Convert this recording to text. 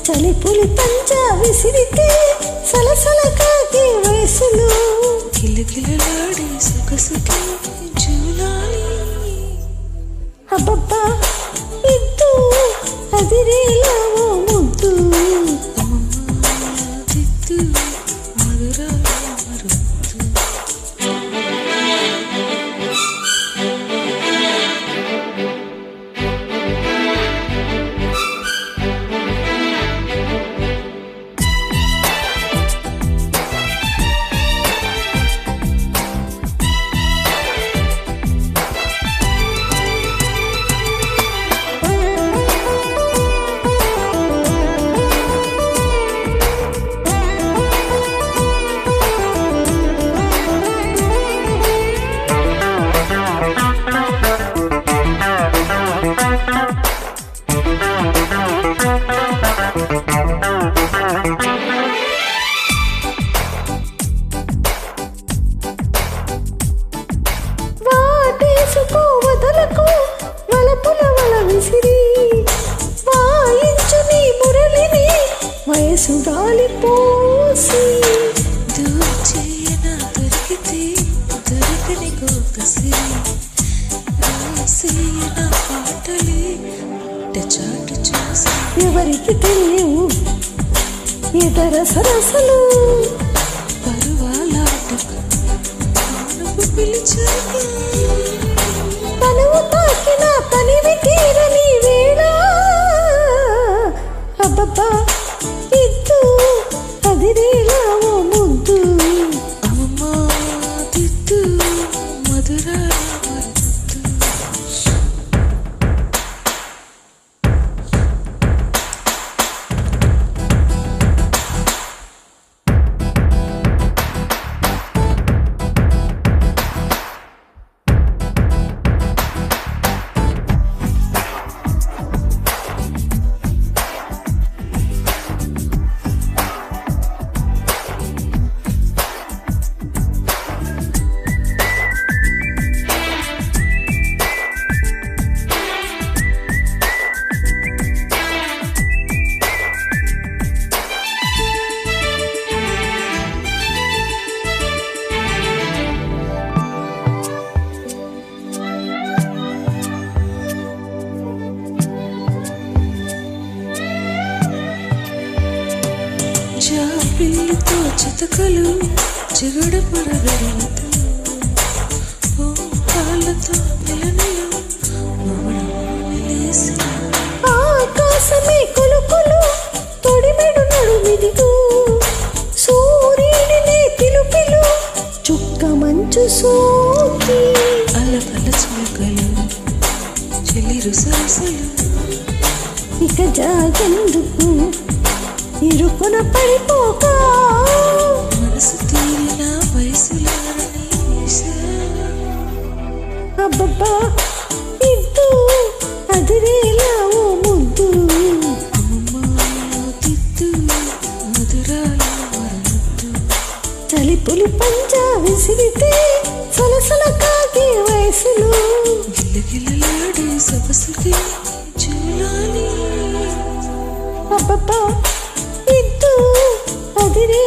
చలి పులి పంచా విసిరితే సలసల కాకి వయసులో కిలకిలలాడే సొగసుకి జూలాలి అబ్బబ్బా ఇద్దు అదిరేలా ఓ ముద్దు తిద్దు మధురా మరుద్దు వయసు గాలిపోసి దూచేయనా దొరికితే దొరకని గోకసి రాసేయనా పాటలే చాటు చూసి ఎవరికి తెలియవు ఇతర సరసలు పరువాలాటకు పిలిచాక తనువు తాకిన తనివి తీరని వేళ అబ్బబ్బా ఇద్దు అదిరేలా ఓ ముద్దు అమ్మా తిద్దు మధురా పిల్లితో చితకలు చిగడ పరగడలతో ఓ కాళ్ళతో నిలనిలు మవడలేసి ఆకాశమే కొలుకులు తొడిమెడు నడుమిదిగో సూర్యుడినే పిలుపిలు చుక్క మంచు సోకి అలకల చిలకలు చెల్లి రుసరుసలు ఇక జాగెందుకు ఇరుకున పడిపోక మనసు తీరిన వయసులారని అబ్బబ్బా ఇద్దు అదిరేలా ఓ ముద్దు అమ్మమ్మ తిద్దు మధురాల మరుద్దు చలి పులి పంచా విసిరితే సలసల కాకి వయసులో గిల్లగిల్లలాడే సొగసుకి జూలాలి అబ్బబ్బా ఇద్దు అదిరే